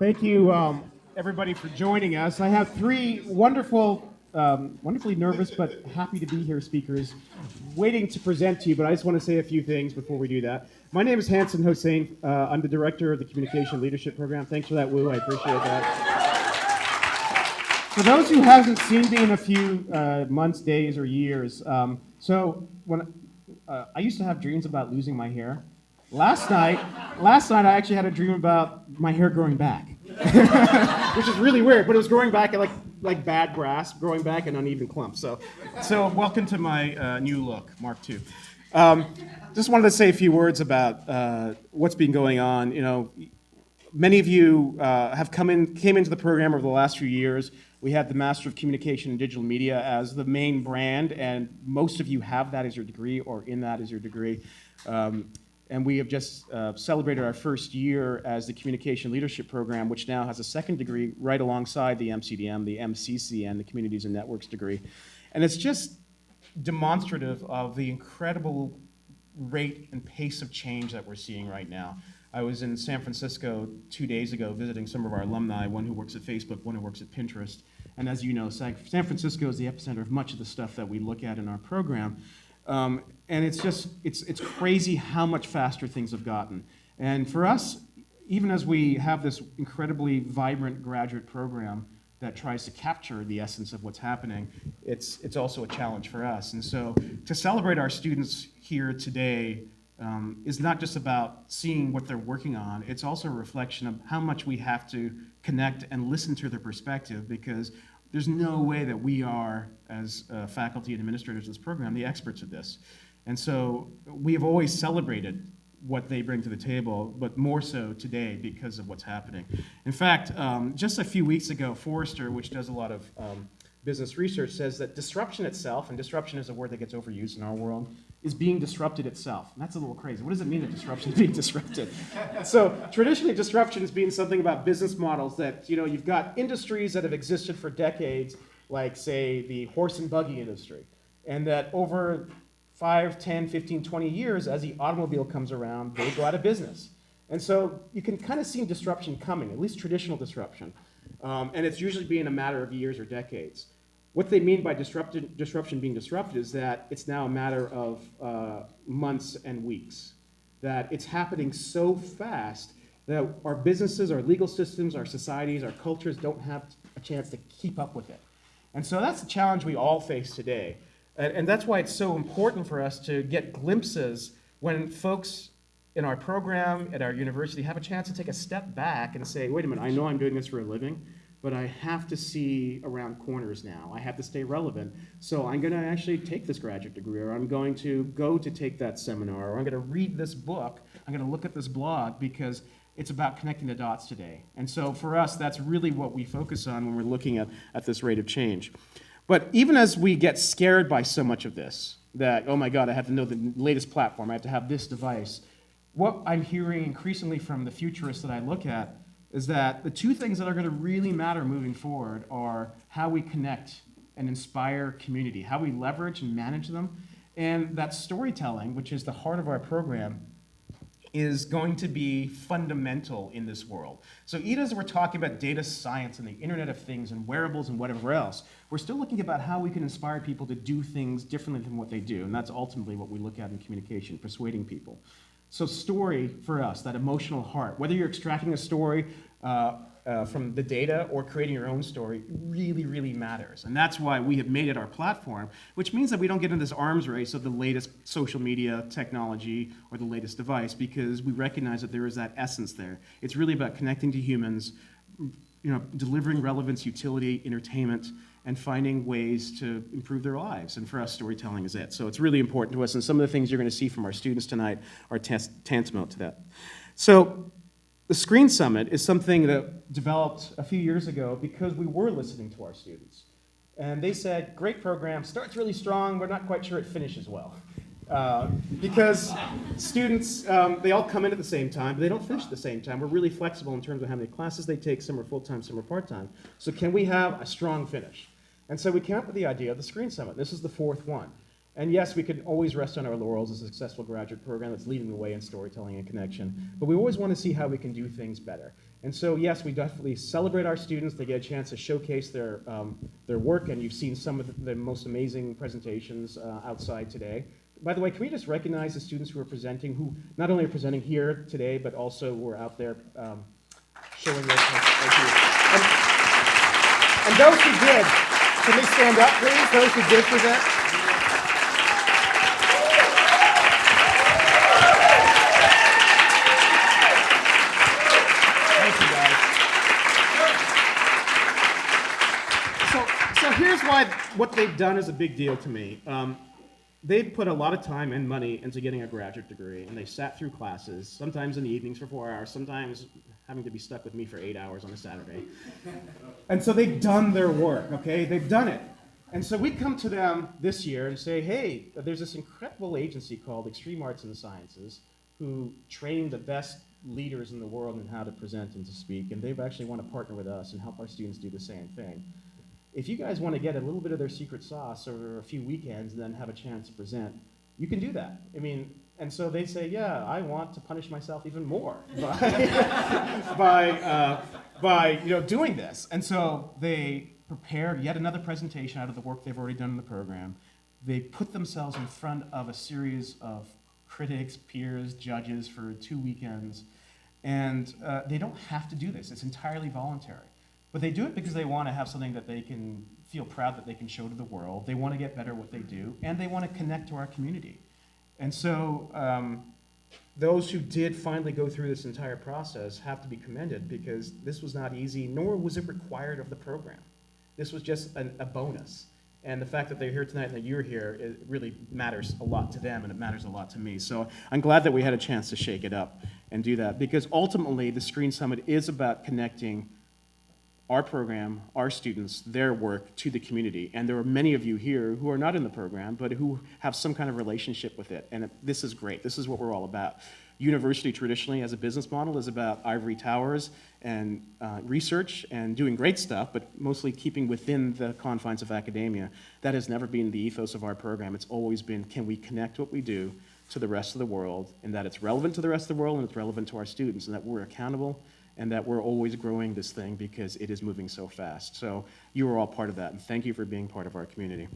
Thank you, everybody, for joining us. I have three wonderfully nervous but happy to be here speakers waiting to present to you, but I just want to say a few things before we do that. My name is Hanson Hosein. I'm the director of the Communication Leadership Program. Thanks for that, Woo. I appreciate that. For those who haven't seen me in a few months, days, or years, so when I used to have dreams about losing my hair. Last night, I actually had a dream about my hair growing back, which is really weird. But it was growing back like bad grass, growing back in uneven clumps. So welcome to my new look, Mark II. Just wanted to say a few words about what's been going on. You know, many of you came into the program over the last few years. We have the Master of Communication and Digital Media as the main brand, and most of you have that as your degree or in that as your degree. And we have just celebrated our first year as the Communication Leadership Program, which now has a second degree right alongside the MCDM, the MCCN, the Communities and Networks degree. And it's just demonstrative of the incredible rate and pace of change that we're seeing right now. I was in San Francisco 2 days ago visiting some of our alumni, one who works at Facebook, one who works at Pinterest. And as you know, San Francisco is the epicenter of much of the stuff that we look at in our program. And it's crazy how much faster things have gotten. And for us, even as we have this incredibly vibrant graduate program that tries to capture the essence of what's happening, it's also a challenge for us. And so to celebrate our students here today is not just about seeing what they're working on, it's also a reflection of how much we have to connect and listen to their perspective, because there's no way that we are, as faculty and administrators of this program, the experts of this. And so we have always celebrated what they bring to the table, but more so today because of what's happening. In fact, just a few weeks ago, Forrester, which does a lot of business research, says that disruption itself, and disruption is a word that gets overused in our world, is being disrupted itself. And that's a little crazy. What does it mean that disruption is being disrupted? So traditionally, disruption has been something about business models that, you know, you've got industries that have existed for decades, like, say, the horse and buggy industry, and that over 5, 10, 15, 20 years, as the automobile comes around, they go out of business. And so you can kind of see disruption coming, at least traditional disruption. And it's usually being a matter of years or decades. What they mean by disruption being disrupted is that it's now a matter of months and weeks, that it's happening so fast that our businesses, our legal systems, our societies, our cultures don't have a chance to keep up with it. And so that's the challenge we all face today. And that's why it's so important for us to get glimpses when folks in our program, at our university, have a chance to take a step back and say, wait a minute, I know I'm doing this for a living, but I have to see around corners now. I have to stay relevant. So I'm going to actually take this graduate degree, or I'm going to go to take that seminar, or I'm going to read this book, I'm going to look at this blog, because it's about connecting the dots today. And so for us, that's really what we focus on when we're looking at this rate of change. But even as we get scared by so much of this, that, oh my God, I have to know the latest platform, I have to have this device, what I'm hearing increasingly from the futurists that I look at is that the two things that are going to really matter moving forward are how we connect and inspire community, how we leverage and manage them, and that storytelling, which is the heart of our program, is going to be fundamental in this world. So even as we're talking about data science and the Internet of Things and wearables and whatever else, we're still looking about how we can inspire people to do things differently than what they do, and that's ultimately what we look at in communication, persuading people. So story for us, that emotional heart, whether you're extracting a story from the data or creating your own story, really, really matters. And that's why we have made it our platform, which means that we don't get into this arms race of the latest social media technology or the latest device, because we recognize that there is that essence there. It's really about connecting to humans, you know, delivering relevance, utility, entertainment, and finding ways to improve their lives. And for us, storytelling is it. So it's really important to us, and some of the things you're going to see from our students tonight are tantamount to that. So the Screen Summit is something that developed a few years ago because we were listening to our students. And they said, great program, starts really strong, we're not quite sure it finishes well. Because students, they all come in at the same time, but they don't finish at the same time. We're really flexible in terms of how many classes they take. Some are full-time, some are part-time. So can we have a strong finish? And so we came up with the idea of the Screen Summit. This is the fourth one. And yes, we could always rest on our laurels as a successful graduate program that's leading the way in storytelling and connection, but we always want to see how we can do things better. And so yes, we definitely celebrate our students. They get a chance to showcase their work, and you've seen some of the most amazing presentations outside today. By the way, can we just recognize the students who are presenting, who not only are presenting here today, but also were out there showing their thank you. And those who did, can they stand up, please? Those who did present. Thank you, guys. So here's why what they've done is a big deal to me. They've put a lot of time and money into getting a graduate degree, and they sat through classes, sometimes in the evenings for 4 hours, sometimes having to be stuck with me for 8 hours on a Saturday. And so they've done their work, okay? They've done it. And so we come to them this year and say, hey, there's this incredible agency called Extreme Arts and Sciences who train the best leaders in the world in how to present and to speak, and they've actually want to partner with us and help our students do the same thing. If you guys want to get a little bit of their secret sauce over a few weekends and then have a chance to present, you can do that. I mean, and so they say, yeah, I want to punish myself even more by doing this. And so they prepared yet another presentation out of the work they've already done in the program. They put themselves in front of a series of critics, peers, judges for 2 weekends, and they don't have to do this. It's entirely voluntary. But they do it because they want to have something that they can feel proud that they can show to the world. They want to get better at what they do, and they want to connect to our community. And so those who did finally go through this entire process have to be commended, because this was not easy, nor was it required of the program. This was just a bonus. And the fact that they're here tonight and that you're here, it really matters a lot to them, and it matters a lot to me. So I'm glad that we had a chance to shake it up and do that, because ultimately the Screen Summit is about connecting our program, our students, their work to the community. And there are many of you here who are not in the program, but who have some kind of relationship with it. And this is great. This is what we're all about. University traditionally as a business model is about ivory towers and research and doing great stuff, but mostly keeping within the confines of academia. That has never been the ethos of our program. It's always been, can we connect what we do to the rest of the world, and that it's relevant to the rest of the world and it's relevant to our students, and that we're accountable, and that we're always growing this thing because it is moving so fast. So you are all part of that, and thank you for being part of our community.